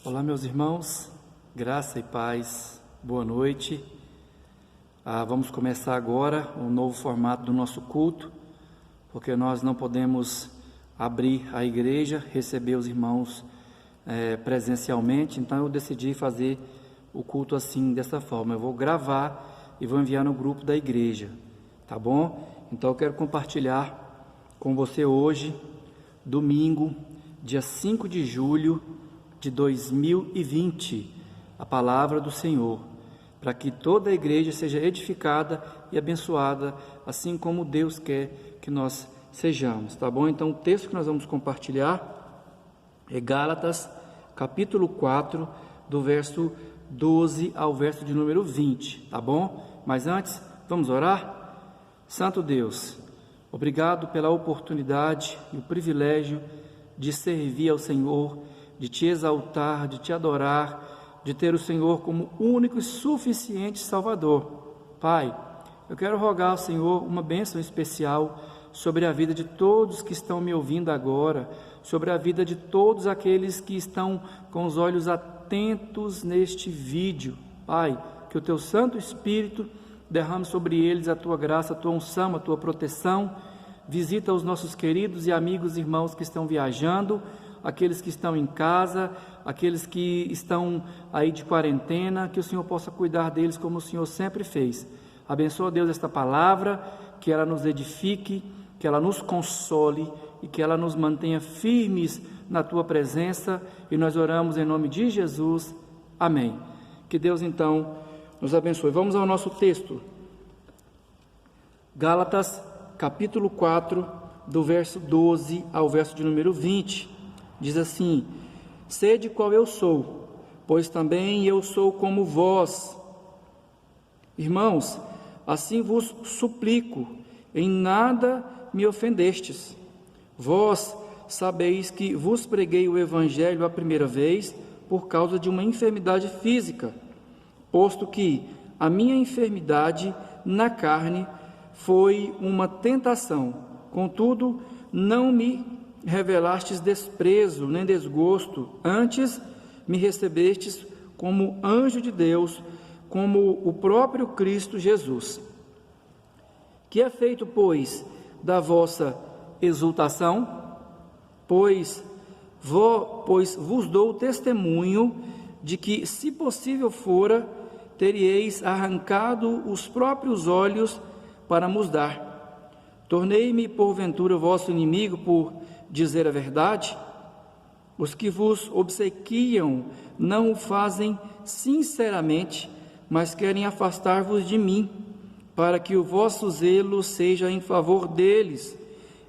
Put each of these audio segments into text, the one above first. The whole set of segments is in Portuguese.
Olá, meus irmãos, graça e paz, boa noite. Vamos começar agora um novo formato do nosso culto, porque nós não podemos abrir a igreja, receber os irmãos presencialmente, então eu decidi fazer o culto assim, dessa forma. Eu vou gravar e vou enviar no grupo da igreja, tá bom? Então eu quero compartilhar com você hoje, domingo, dia 5 de julho de 2020, a palavra do Senhor, para que toda a igreja seja edificada e abençoada, assim como Deus quer que nós sejamos, tá bom? Então o texto que nós vamos compartilhar é Gálatas, capítulo 4, do verso 12 ao verso de número 20, tá bom? Mas antes, vamos orar? Santo Deus, obrigado pela oportunidade e o privilégio de servir ao Senhor, de te exaltar, de te adorar, de ter o Senhor como único e suficiente Salvador. Pai, eu quero rogar ao Senhor uma bênção especial sobre a vida de todos que estão me ouvindo agora, sobre a vida de todos aqueles que estão com os olhos atentos neste vídeo. Pai, que o teu Santo Espírito derrame sobre eles a tua graça, a tua unção, a tua proteção. Visita os nossos queridos e amigos irmãos que estão viajando, aqueles que estão em casa, aqueles que estão aí de quarentena, que o Senhor possa cuidar deles como o Senhor sempre fez. Abençoa, Deus, esta palavra, que ela nos edifique, que ela nos console e que ela nos mantenha firmes na tua presença, e nós oramos em nome de Jesus. Amém. Que Deus então nos abençoe. Vamos ao nosso texto. Gálatas, capítulo 4, do verso 12 ao verso de número 20. Diz assim: sede qual eu sou, pois também eu sou como vós. Irmãos, assim vos suplico, em nada me ofendestes. Vós sabeis que vos preguei o evangelho a primeira vez por causa de uma enfermidade física, posto que a minha enfermidade na carne foi uma tentação, contudo não me revelastes desprezo nem desgosto, antes me recebestes como anjo de Deus, como o próprio Cristo Jesus. Que é feito, pois, da vossa exultação? Pois vos dou testemunho de que, se possível fora, teríeis arrancado os próprios olhos para nos dar. Tornei-me, porventura, vosso inimigo por dizer a verdade? Os que vos obsequiam não o fazem sinceramente, mas querem afastar-vos de mim, para que o vosso zelo seja em favor deles.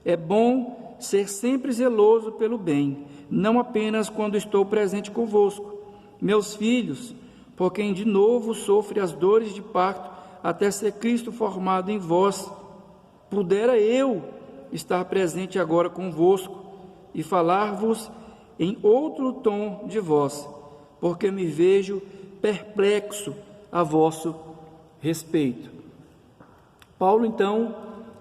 É bom ser sempre zeloso pelo bem, não apenas quando estou presente convosco, meus filhos, por quem de novo sofre as dores de parto, até ser Cristo formado em vós. Pudera eu estar presente agora convosco e falar-vos em outro tom de voz, porque me vejo perplexo a vosso respeito. Paulo, então,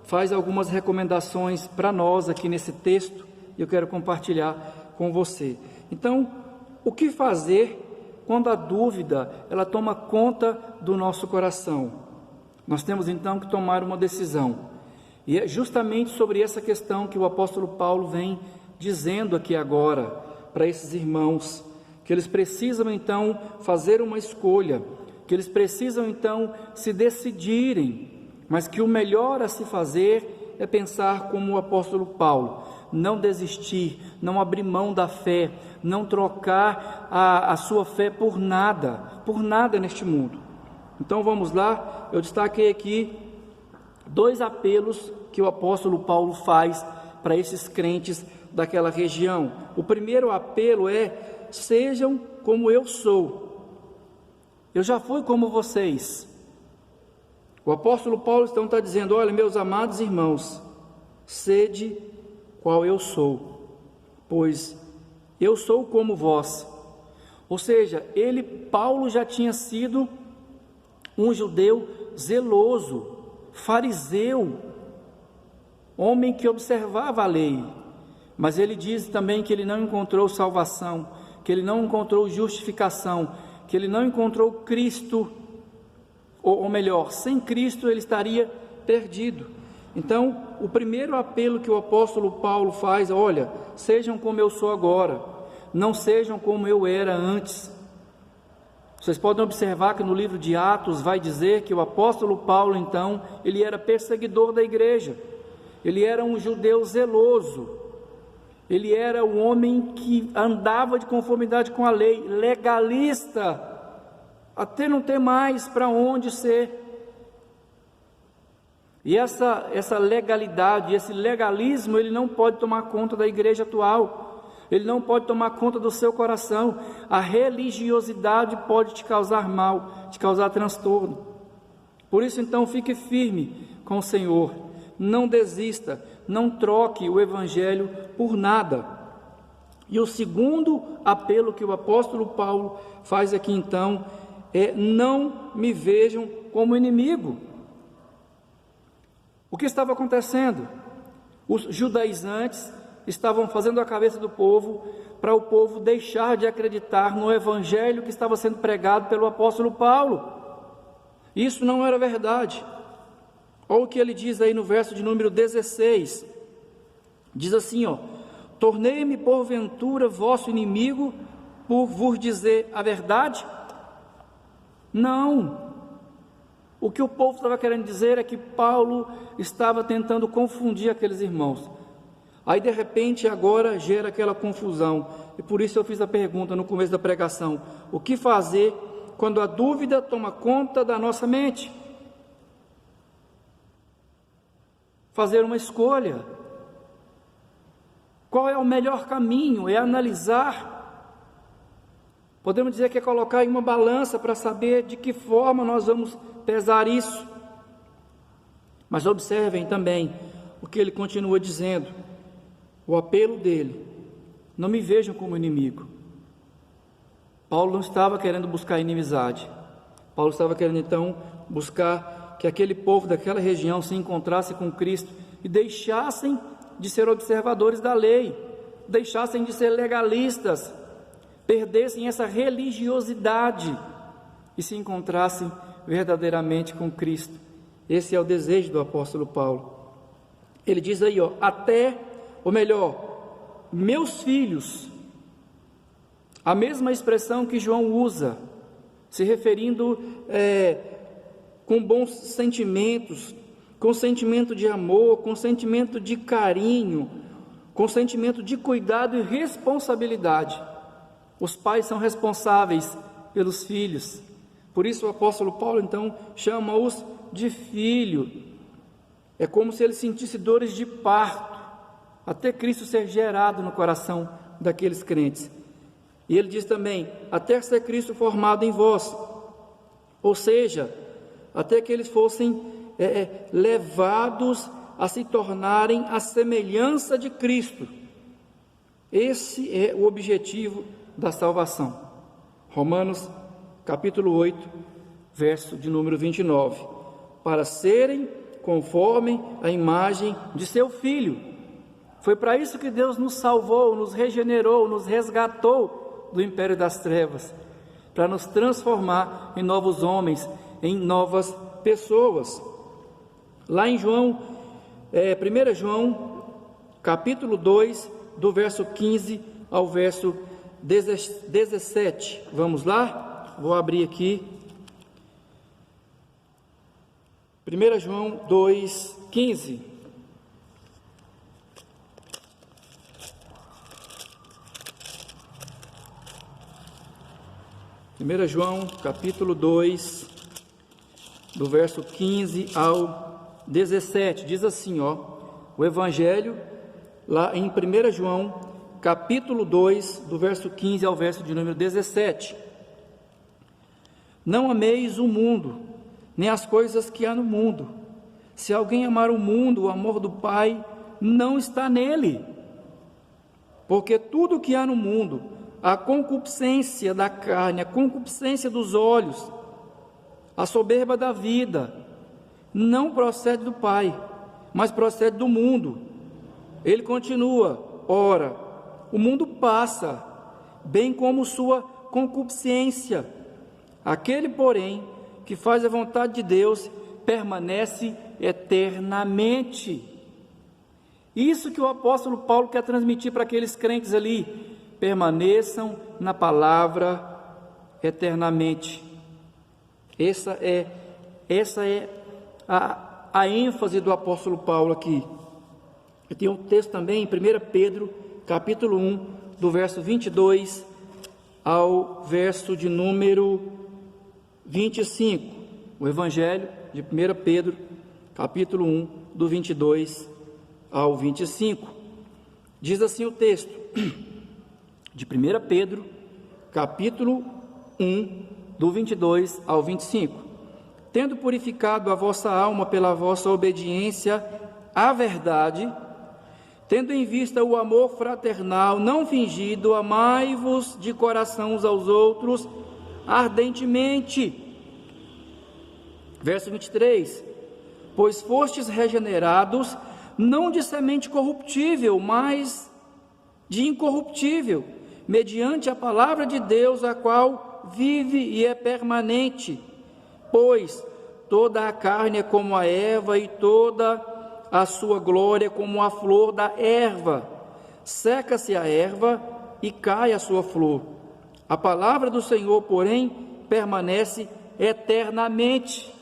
faz algumas recomendações para nós aqui nesse texto, e eu quero compartilhar com você. Então, o que fazer quando a dúvida, ela toma conta do nosso coração? Nós temos, então, que tomar uma decisão. E é justamente sobre essa questão que o apóstolo Paulo vem dizendo aqui agora para esses irmãos, que eles precisam então fazer uma escolha, que eles precisam então se decidirem, mas que o melhor a se fazer é pensar como o apóstolo Paulo, não desistir, não abrir mão da fé, não trocar a sua fé por nada neste mundo. Então vamos lá, eu destaquei aqui dois apelos que o apóstolo Paulo faz para esses crentes daquela região. O primeiro apelo é: sejam como eu sou. Eu já fui como vocês. O apóstolo Paulo então está dizendo: olha, meus amados irmãos, sede qual eu sou, pois eu sou como vós. Ou seja, Paulo já tinha sido um judeu zeloso, fariseu, homem que observava a lei, mas ele diz também que ele não encontrou salvação, que ele não encontrou justificação, que ele não encontrou Cristo, ou melhor, sem Cristo ele estaria perdido. Então, o primeiro apelo que o apóstolo Paulo faz, olha, sejam como eu sou agora, não sejam como eu era antes. Vocês podem observar que no livro de Atos vai dizer que o apóstolo Paulo, então, ele era perseguidor da igreja, ele era um judeu zeloso, ele era um homem que andava de conformidade com a lei, legalista, até não ter mais para onde ser. E essa legalidade, esse legalismo, ele não pode tomar conta da igreja atual, ele não pode tomar conta do seu coração. A religiosidade pode te causar mal, te causar transtorno. Por isso, então, fique firme com o Senhor, não desista, não troque o Evangelho por nada. E o segundo apelo que o apóstolo Paulo faz aqui, então, é: não me vejam como inimigo. O que estava acontecendo? Os judaizantes estavam fazendo a cabeça do povo para o povo deixar de acreditar no evangelho que estava sendo pregado pelo apóstolo Paulo. Isso não era verdade. Olha o que ele diz aí no verso de número 16. Diz assim, tornei-me porventura vosso inimigo por vos dizer a verdade? Não. O que o povo estava querendo dizer é que Paulo estava tentando confundir aqueles irmãos. Aí de repente agora gera aquela confusão. E por isso eu fiz a pergunta no começo da pregação: o que fazer quando a dúvida toma conta da nossa mente? Fazer uma escolha. Qual é o melhor caminho? É analisar. Podemos dizer que é colocar em uma balança para saber de que forma nós vamos pesar isso. Mas observem também o que ele continua dizendo, o apelo dele: não me vejam como inimigo. Paulo não estava querendo buscar inimizade. Paulo estava querendo então buscar que aquele povo daquela região se encontrasse com Cristo e deixassem de ser observadores da lei, deixassem de ser legalistas, perdessem essa religiosidade e se encontrassem verdadeiramente com Cristo. Esse é o desejo do apóstolo Paulo. Ele diz aí, até, ou melhor, meus filhos, a mesma expressão que João usa, se referindo com bons sentimentos, com sentimento de amor, com sentimento de carinho, com sentimento de cuidado e responsabilidade. Os pais são responsáveis pelos filhos. Por isso o apóstolo Paulo então chama-os de filho. É como se ele sentisse dores de parto, até Cristo ser gerado no coração daqueles crentes. E ele diz também: até ser Cristo formado em vós, ou seja, até que eles fossem levados a se tornarem a semelhança de Cristo. Esse é o objetivo da salvação. Romanos capítulo 8, verso de número 29. Para serem conforme a imagem de seu Filho. Foi para isso que Deus nos salvou, nos regenerou, nos resgatou do império das trevas, para nos transformar em novos homens, em novas pessoas. Lá em 1 João, capítulo 2, do verso 15 ao verso 17. Vamos lá? Vou abrir aqui. 1 João 2, 15. João, capítulo 2, do verso 15 ao 17, diz assim, o Evangelho, lá em 1 João, capítulo 2, do verso 15 ao verso de número 17. Não ameis o mundo, nem as coisas que há no mundo. Se alguém amar o mundo, o amor do Pai não está nele. Porque tudo que há no mundo, a concupiscência da carne, a concupiscência dos olhos, a soberba da vida, não procede do Pai, mas procede do mundo. Ele continua: ora, o mundo passa bem como sua concupiscência. Aquele, porém, que faz a vontade de Deus, permanece eternamente. Isso que o apóstolo Paulo quer transmitir para aqueles crentes ali: permaneçam na palavra eternamente. Essa é a ênfase do apóstolo Paulo aqui. Eu tenho um texto também em 1 Pedro, capítulo 1, do verso 22 ao verso de número 25. O Evangelho de 1 Pedro, capítulo 1, do 22 ao 25. Diz assim o texto de 1 Pedro, capítulo 1, do 22 ao 25. Tendo purificado a vossa alma pela vossa obediência à verdade, tendo em vista o amor fraternal não fingido, amai-vos de coração uns aos outros ardentemente. Verso 23. Pois fostes regenerados, não de semente corruptível, mas de incorruptível, mediante a palavra de Deus, a qual vive e é permanente. Pois toda a carne é como a erva, e toda a sua glória é como a flor da erva. Seca-se a erva e cai a sua flor. A palavra do Senhor, porém, permanece eternamente.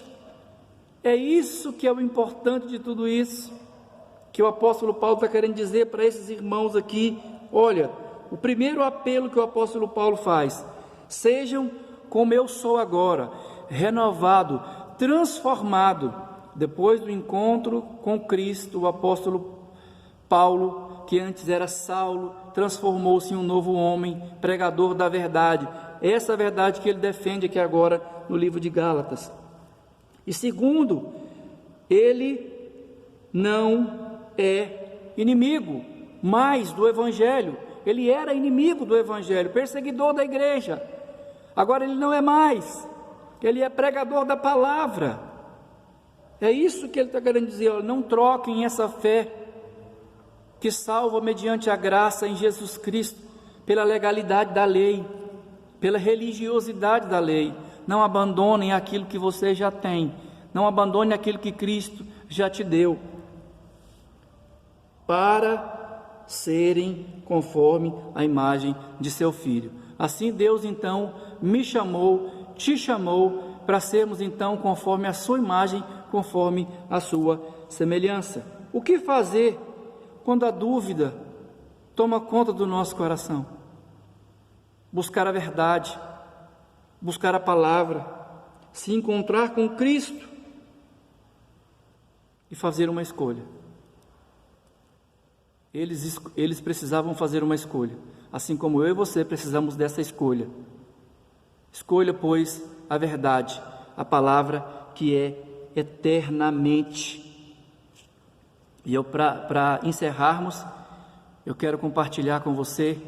É isso que é o importante de tudo isso, que o apóstolo Paulo está querendo dizer para esses irmãos aqui. Olha, o primeiro apelo que o apóstolo Paulo faz: sejam como eu sou agora, renovado, transformado. Depois do encontro com Cristo, o apóstolo Paulo, que antes era Saulo, transformou-se em um novo homem, pregador da verdade. Essa verdade que ele defende aqui agora no livro de Gálatas. E segundo, ele não é inimigo mais do Evangelho. Ele era inimigo do Evangelho, perseguidor da igreja. Agora ele não é mais. Ele é pregador da palavra. É isso que ele está querendo dizer. Olha, não troquem essa fé que salva mediante a graça em Jesus Cristo pela legalidade da lei, pela religiosidade da lei. Não abandonem aquilo que você já tem. Não abandone aquilo que Cristo já te deu, para serem conforme a imagem de seu Filho. Assim Deus então me chamou, te chamou, para sermos então conforme a sua imagem, conforme a sua semelhança. O que fazer quando a dúvida toma conta do nosso coração? Buscar a verdade, buscar a palavra, se encontrar com Cristo e fazer uma escolha. Eles precisavam fazer uma escolha, assim como eu e você precisamos dessa escolha. Escolha, pois, a verdade, a palavra que é eternamente. E eu, para encerrarmos, eu quero compartilhar com você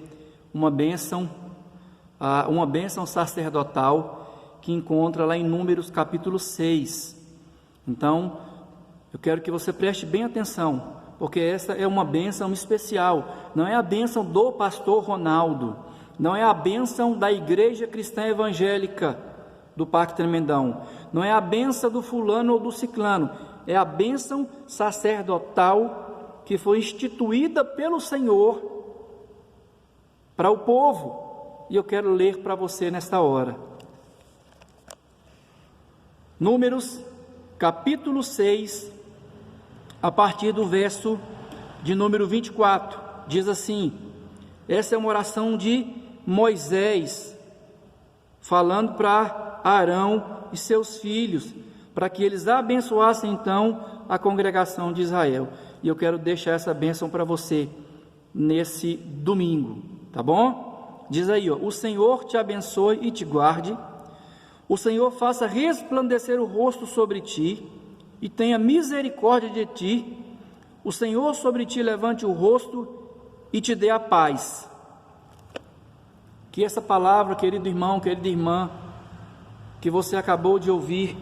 uma bênção sacerdotal que encontra lá em Números capítulo 6. Então, eu quero que você preste bem atenção, porque essa é uma bênção especial. Não é a bênção do pastor Ronaldo, não é a bênção da igreja cristã evangélica do Parque Tremendão, não é a bênção do fulano ou do ciclano, é a bênção sacerdotal que foi instituída pelo Senhor para o povo, e eu quero ler para você nesta hora. Números capítulo 6, a partir do verso de número 24, diz assim: essa é uma oração de Moisés, falando para Arão e seus filhos, para que eles abençoassem então a congregação de Israel. E eu quero deixar essa bênção para você nesse domingo, tá bom? Diz aí, ó: o Senhor te abençoe e te guarde, o Senhor faça resplandecer o rosto sobre ti e tenha misericórdia de ti, o Senhor sobre ti levante o rosto e te dê a paz. Que essa palavra, querido irmão, querida irmã, que você acabou de ouvir,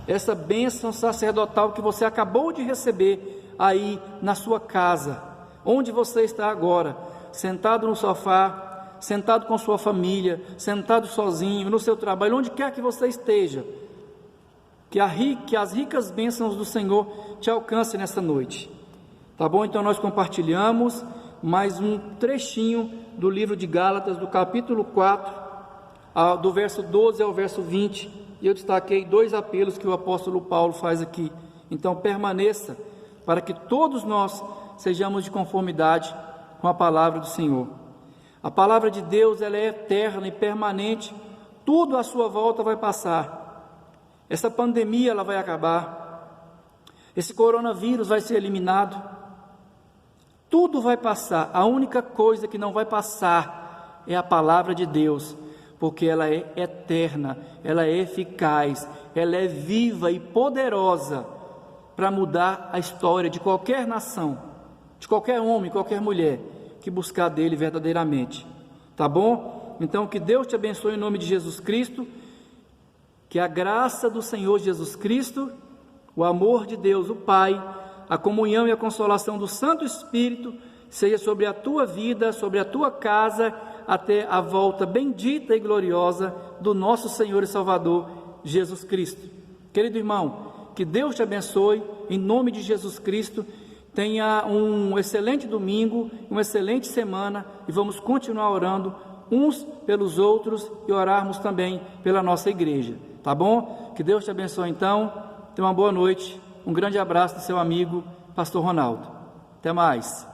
essa bênção sacerdotal que você acabou de receber aí na sua casa, onde você está agora, sentado no sofá, sentado com sua família, sentado sozinho, no seu trabalho, onde quer que você esteja, que as ricas bênçãos do Senhor te alcancem nesta noite. Tá bom? Então nós compartilhamos mais um trechinho do livro de Gálatas, do capítulo 4, do verso 12 ao verso 20, e eu destaquei 2 apelos que o apóstolo Paulo faz aqui. Então permaneça, para que todos nós sejamos de conformidade com a palavra do Senhor. A palavra de Deus, ela é eterna e permanente, tudo à sua volta vai passar. Essa pandemia, ela vai acabar, esse coronavírus vai ser eliminado, tudo vai passar. A única coisa que não vai passar é a palavra de Deus, porque ela é eterna, ela é eficaz, ela é viva e poderosa para mudar a história de qualquer nação, de qualquer homem, qualquer mulher que buscar dele verdadeiramente. Tá bom? Então que Deus te abençoe em nome de Jesus Cristo, que a graça do Senhor Jesus Cristo, o amor de Deus, o Pai, a comunhão e a consolação do Santo Espírito seja sobre a tua vida, sobre a tua casa, até a volta bendita e gloriosa do nosso Senhor e Salvador Jesus Cristo. Querido irmão, que Deus te abençoe em nome de Jesus Cristo. Tenha um excelente domingo, uma excelente semana, e vamos continuar orando uns pelos outros e orarmos também pela nossa igreja, tá bom? Que Deus te abençoe então, tenha uma boa noite, um grande abraço do seu amigo, Pastor Ronaldo. Até mais.